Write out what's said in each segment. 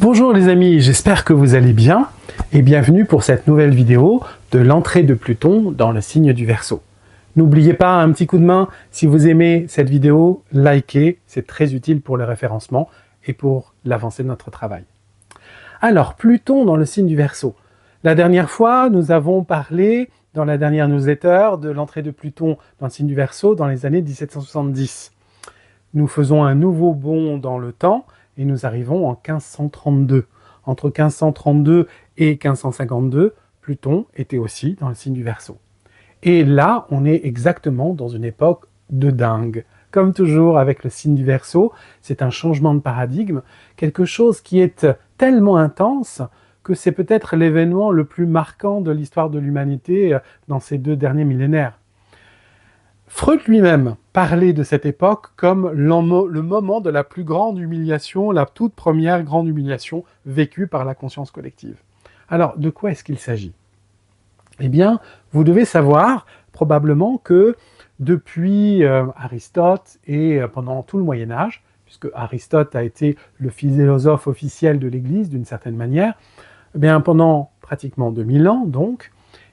Bonjour les amis, j'espère que vous allez bien et bienvenue pour cette nouvelle vidéo de l'entrée de Pluton dans le signe du Verseau. N'oubliez pas un petit coup de main, si vous aimez cette vidéo, likez, c'est très utile pour le référencement et pour l'avancée de notre travail. Alors, Pluton dans le signe du Verseau. La dernière fois, nous avons parlé dans la dernière newsletter de l'entrée de Pluton dans le signe du Verseau dans les années 1770. Nous faisons un nouveau bond dans le temps et nous arrivons en 1532. Entre 1532 et 1552, Pluton était aussi dans le signe du Verseau. Et là, on est exactement dans une époque de dingue. Comme toujours avec le signe du Verseau, c'est un changement de paradigme, quelque chose qui est tellement intense que c'est peut-être l'événement le plus marquant de l'histoire de l'humanité dans ces 2 derniers millénaires. Freud lui-même parlait de cette époque comme le moment de la plus grande humiliation, la toute première grande humiliation vécue par la conscience collective. Alors, de quoi est-ce qu'il s'agit ? Eh bien, vous devez savoir probablement que depuis Aristote et pendant tout le Moyen-Âge, puisque Aristote a été le philosophe officiel de l'Église d'une certaine manière, eh bien, pendant pratiquement 2000 ans, donc,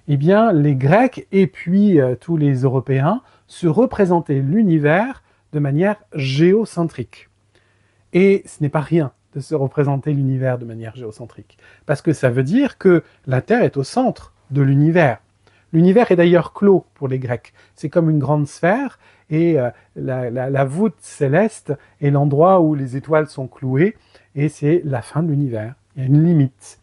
eh bien, les Grecs et puis tous les Européens se représentaient l'univers de manière géocentrique. Et ce n'est pas rien de se représenter l'univers de manière géocentrique, parce que ça veut dire que la Terre est au centre de l'univers. L'univers est d'ailleurs clos pour les Grecs. C'est comme une grande sphère, et la voûte céleste est l'endroit où les étoiles sont clouées, et c'est la fin de l'univers. Il y a une limite.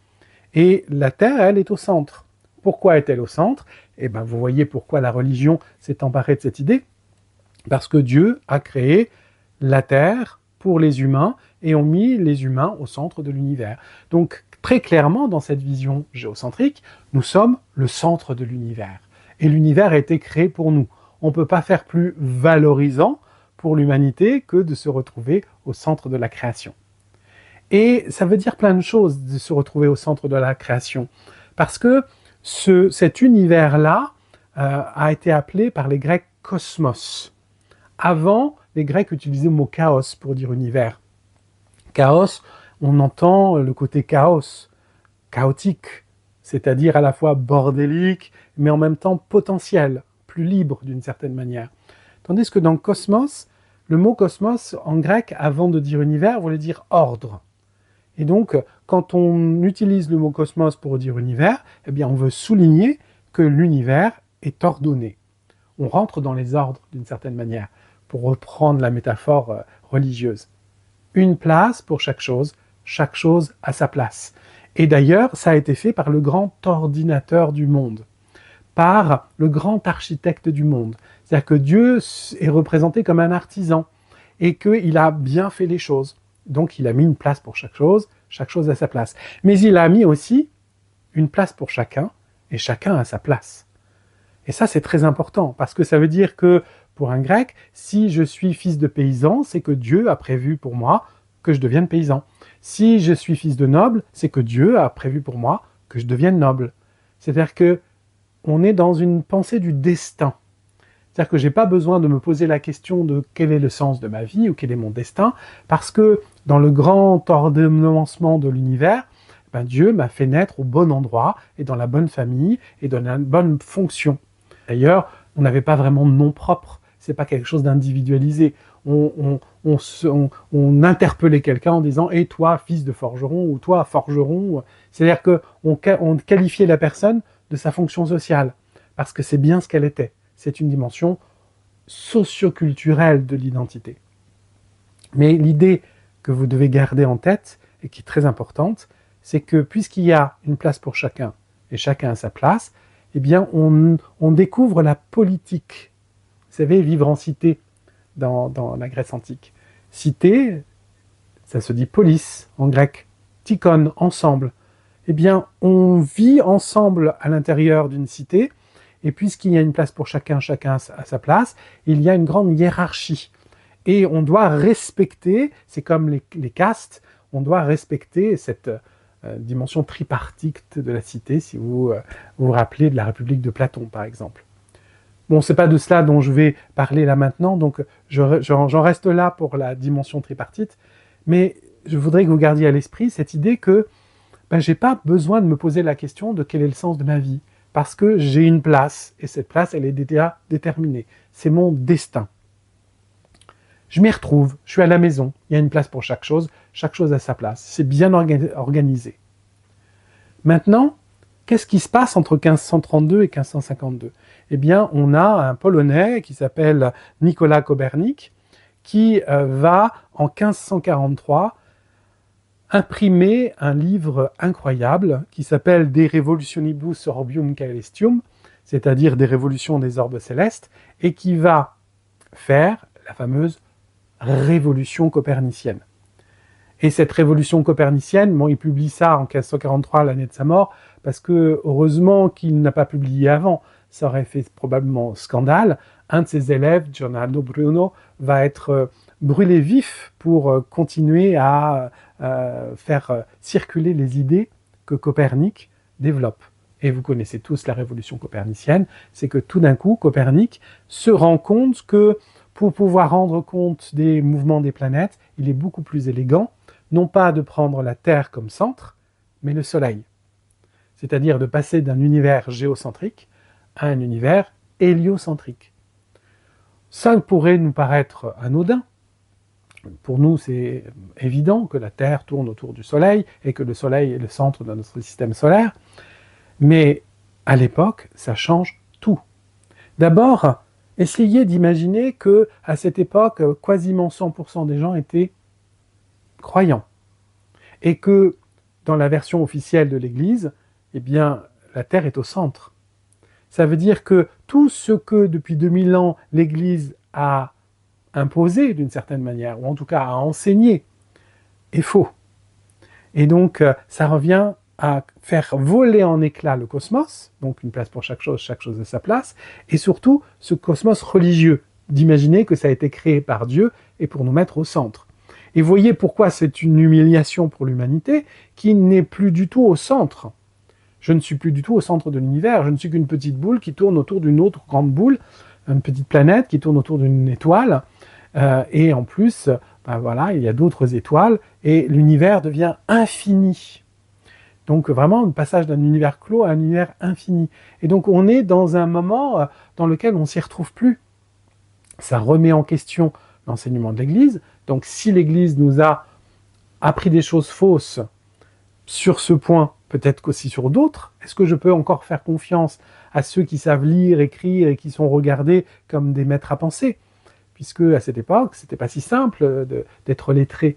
Et la Terre, elle, est au centre. Pourquoi est-elle au centre ? Eh bien, vous voyez pourquoi la religion s'est emparée de cette idée. Parce que Dieu a créé la Terre pour les humains et ont mis les humains au centre de l'univers. Donc, très clairement, dans cette vision géocentrique, nous sommes le centre de l'univers. Et l'univers a été créé pour nous. On ne peut pas faire plus valorisant pour l'humanité que de se retrouver au centre de la création. Et ça veut dire plein de choses de se retrouver au centre de la création. Parce que cet univers-là a été appelé par les Grecs cosmos. Avant, les Grecs utilisaient le mot chaos pour dire univers. Chaos, on entend le côté chaos, chaotique, c'est-à-dire à la fois bordélique, mais en même temps potentiel, plus libre d'une certaine manière. Tandis que dans cosmos, le mot cosmos, en grec, avant de dire univers, voulait dire ordre. Et donc, quand on utilise le mot cosmos pour dire univers, eh bien, on veut souligner que l'univers est ordonné. On rentre dans les ordres d'une certaine manière, pour reprendre la métaphore religieuse. Une place pour chaque chose à sa place. Et d'ailleurs, ça a été fait par le grand ordinateur du monde, par le grand architecte du monde. C'est-à-dire que Dieu est représenté comme un artisan, et qu'il a bien fait les choses. Donc il a mis une place pour chaque chose à sa place. Mais il a mis aussi une place pour chacun, et chacun à sa place. Et ça, c'est très important, parce que ça veut dire que, pour un grec, si je suis fils de paysan, c'est que Dieu a prévu pour moi que je devienne paysan. Si je suis fils de noble, c'est que Dieu a prévu pour moi que je devienne noble. C'est-à-dire que on est dans une pensée du destin. C'est-à-dire que je n'ai pas besoin de me poser la question de quel est le sens de ma vie ou quel est mon destin, parce que dans le grand ordonnancement de l'univers, ben Dieu m'a fait naître au bon endroit, et dans la bonne famille, et dans la bonne fonction. D'ailleurs, on n'avait pas vraiment de nom propre, c'est pas quelque chose d'individualisé. On interpellait quelqu'un en disant « Et toi, fils de forgeron » ou « Toi, forgeron ». C'est-à-dire qu'on qualifiait la personne de sa fonction sociale, parce que c'est bien ce qu'elle était. C'est une dimension socioculturelle de l'identité. Mais l'idée que vous devez garder en tête, et qui est très importante, c'est que puisqu'il y a une place pour chacun, et chacun à sa place, eh bien on découvre la politique. Vous savez, vivre en cité dans la Grèce antique. Cité, ça se dit polis en grec, tikon, ensemble. Eh bien, on vit ensemble à l'intérieur d'une cité, et puisqu'il y a une place pour chacun à sa place, il y a une grande hiérarchie. Et on doit respecter, c'est comme les castes, on doit respecter cette dimension tripartite de la cité, si vous vous rappelez de la République de Platon, par exemple. Bon, c'est pas de cela dont je vais parler là maintenant, donc j'en reste là pour la dimension tripartite, mais je voudrais que vous gardiez à l'esprit cette idée que je n'ai pas besoin de me poser la question de quel est le sens de ma vie, parce que j'ai une place, et cette place, elle est déjà déterminée. C'est mon destin. Je m'y retrouve, je suis à la maison, il y a une place pour chaque chose a sa place. C'est bien organisé. Maintenant, qu'est-ce qui se passe entre 1532 et 1552 ? Eh bien, on a un Polonais qui s'appelle Nicolas Kopernik, qui va, en 1543, imprimer un livre incroyable qui s'appelle De Revolutionibus Orbium Caelestium, c'est-à-dire des révolutions des orbes célestes, et qui va faire la fameuse révolution copernicienne. Et cette révolution copernicienne, il publie ça en 1543, l'année de sa mort, parce que heureusement qu'il n'a pas publié avant, ça aurait fait probablement scandale. Un de ses élèves, Giordano Bruno, va être brûlé vif pour continuer à faire circuler les idées que Copernic développe. Et vous connaissez tous la révolution copernicienne, c'est que tout d'un coup, Copernic se rend compte que pour pouvoir rendre compte des mouvements des planètes, il est beaucoup plus élégant, non pas de prendre la Terre comme centre, mais le Soleil. C'est-à-dire de passer d'un univers géocentrique à un univers héliocentrique. Ça pourrait nous paraître anodin. Pour nous, c'est évident que la Terre tourne autour du Soleil et que le Soleil est le centre de notre système solaire. Mais à l'époque, ça change tout. D'abord, essayez d'imaginer que à cette époque, quasiment 100% des gens étaient croyants. Et que dans la version officielle de l'Église, eh bien, la Terre est au centre. Ça veut dire que tout ce que, depuis 2000 ans, l'Église a imposé d'une certaine manière, ou en tout cas a enseigné, est faux. Et donc, ça revient à faire voler en éclats le cosmos, donc une place pour chaque chose à sa place, et surtout ce cosmos religieux, d'imaginer que ça a été créé par Dieu et pour nous mettre au centre. Et voyez pourquoi c'est une humiliation pour l'humanité qui n'est plus du tout au centre. Je ne suis plus du tout au centre de l'univers, je ne suis qu'une petite boule qui tourne autour d'une autre grande boule, une petite planète qui tourne autour d'une étoile, et en plus, voilà, il y a d'autres étoiles, et l'univers devient infini. Donc vraiment, un passage d'un univers clos à un univers infini. Et donc on est dans un moment dans lequel on ne s'y retrouve plus. Ça remet en question l'enseignement de l'Église. Donc si l'Église nous a appris des choses fausses sur ce point, peut-être qu'aussi sur d'autres, est-ce que je peux encore faire confiance à ceux qui savent lire, écrire et qui sont regardés comme des maîtres à penser ? Puisque à cette époque, c'était pas si simple d'être lettré.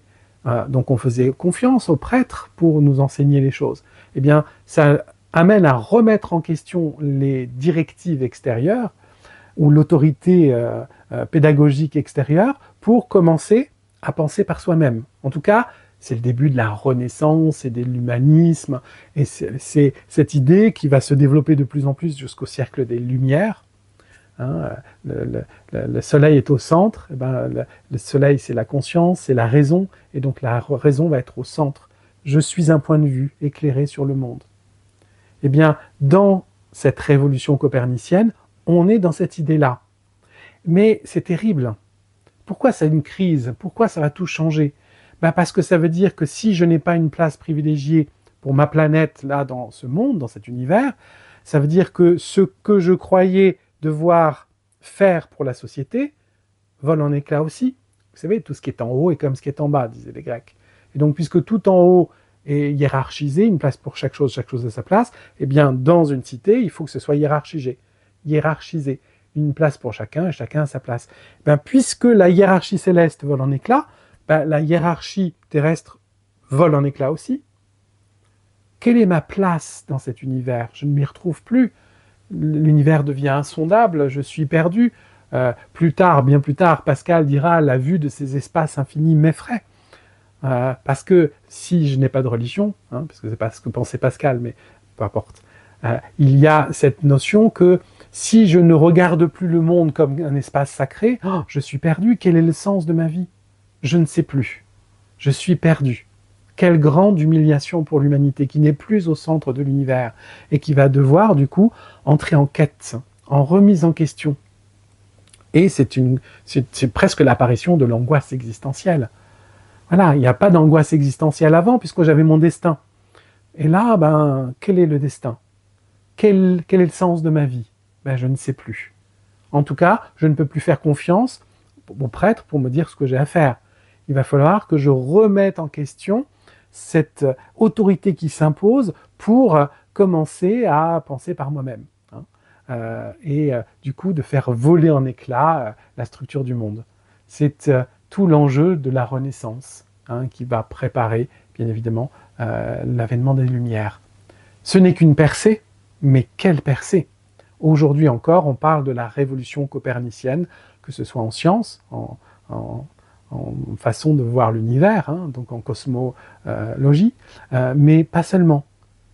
Donc on faisait confiance aux prêtres pour nous enseigner les choses. Eh bien, ça amène à remettre en question les directives extérieures ou l'autorité pédagogique extérieure pour commencer à penser par soi-même. En tout cas, c'est le début de la Renaissance et de l'humanisme, et c'est cette idée qui va se développer de plus en plus jusqu'au siècle des Lumières. Le soleil est au centre, et le soleil c'est la conscience, c'est la raison, et donc la raison va être au centre. Je suis un point de vue éclairé sur le monde. Eh bien, dans cette révolution copernicienne, on est dans cette idée-là. Mais c'est terrible. Pourquoi c'est une crise ? Pourquoi ça va tout changer ? Parce que ça veut dire que si je n'ai pas une place privilégiée pour ma planète, là, dans ce monde, dans cet univers, ça veut dire que ce que je croyais devoir faire pour la société vole en éclats aussi. Vous savez, tout ce qui est en haut est comme ce qui est en bas, disaient les Grecs. Et donc, puisque tout en haut est hiérarchisé, une place pour chaque chose à sa place, eh bien, dans une cité, il faut que ce soit hiérarchisé. Une place pour chacun et chacun à sa place. Puisque la hiérarchie céleste vole en éclats, la hiérarchie terrestre vole en éclats aussi. Quelle est ma place dans cet univers ? Je ne m'y retrouve plus. L'univers devient insondable, je suis perdu. Plus tard, bien plus tard, Pascal dira « la vue de ces espaces infinis m'effraie ». Parce que si je n'ai pas de religion, parce que c'est pas ce que pensait Pascal, mais peu importe, il y a cette notion que si je ne regarde plus le monde comme un espace sacré, je suis perdu. Quel est le sens de ma vie ? Je ne sais plus. Je suis perdu. Quelle grande humiliation pour l'humanité qui n'est plus au centre de l'univers et qui va devoir, du coup, entrer en quête, en remise en question. Et c'est presque l'apparition de l'angoisse existentielle. Voilà, il n'y a pas d'angoisse existentielle avant, puisque j'avais mon destin. Et là, quel est le destin? Quel est le sens de ma vie? Je ne sais plus. En tout cas, je ne peux plus faire confiance au prêtre pour me dire ce que j'ai à faire. Il va falloir que je remette en question cette autorité qui s'impose pour commencer à penser par moi-même. Et du coup, de faire voler en éclats la structure du monde. C'est tout l'enjeu de la Renaissance qui va préparer, bien évidemment, l'avènement des Lumières. Ce n'est qu'une percée, mais quelle percée! Aujourd'hui encore, on parle de la révolution copernicienne, que ce soit en science, en façon de voir l'univers, donc en cosmologie, mais pas seulement.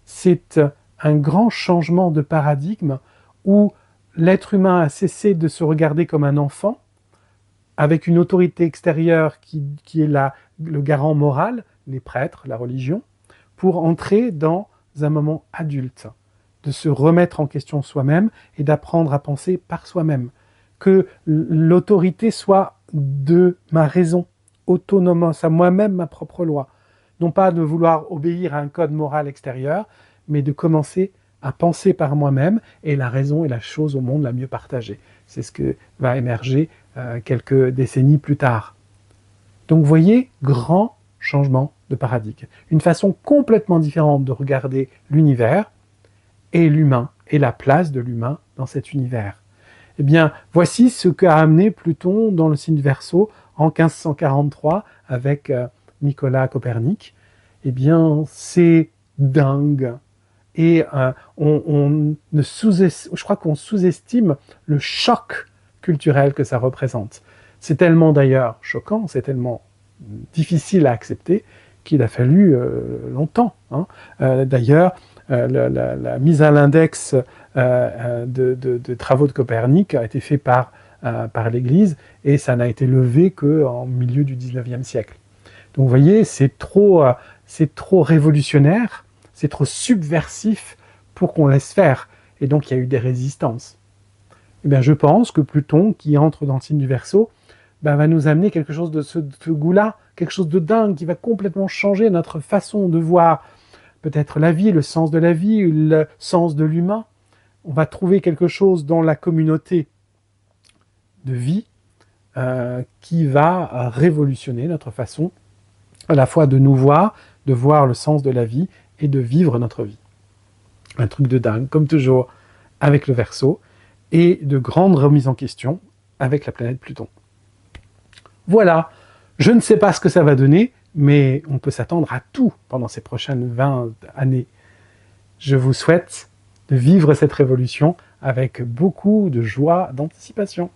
C'est un grand changement de paradigme où l'être humain a cessé de se regarder comme un enfant, avec une autorité extérieure qui est le garant moral, les prêtres, la religion, pour entrer dans un moment adulte, de se remettre en question soi-même et d'apprendre à penser par soi-même. Que l'autorité soit de ma raison, autonome, à moi-même ma propre loi. Non pas de vouloir obéir à un code moral extérieur, mais de commencer à penser par moi-même, et la raison est la chose au monde la mieux partagée. C'est ce que va émerger quelques décennies plus tard. Donc vous voyez, grand changement de paradigme. Une façon complètement différente de regarder l'univers et l'humain, et la place de l'humain dans cet univers. Eh bien, voici ce qu'a amené Pluton dans le signe du Verseau en 1543 avec Nicolas Copernic. Eh bien, c'est dingue. Et je crois qu'on sous-estime le choc culturel que ça représente. C'est tellement d'ailleurs choquant, c'est tellement difficile à accepter qu'il a fallu longtemps. D'ailleurs, la mise à l'index de travaux de Copernic a été fait par l'Église et ça n'a été levé qu'en milieu du 19e siècle. Donc vous voyez, c'est trop révolutionnaire, c'est trop subversif pour qu'on laisse faire. Et donc il y a eu des résistances. Eh bien, je pense que Pluton, qui entre dans le signe du Verseau, va nous amener quelque chose de ce goût-là, quelque chose de dingue qui va complètement changer notre façon de voir peut-être la vie, le sens de la vie, le sens de l'humain. On va trouver quelque chose dans la communauté de vie qui va révolutionner notre façon à la fois de nous voir, de voir le sens de la vie et de vivre notre vie. Un truc de dingue, comme toujours, avec le Verseau, et de grandes remises en question avec la planète Pluton. Voilà, je ne sais pas ce que ça va donner, mais on peut s'attendre à tout pendant ces prochaines 20 années. Je vous souhaite de vivre cette révolution avec beaucoup de joie d'anticipation.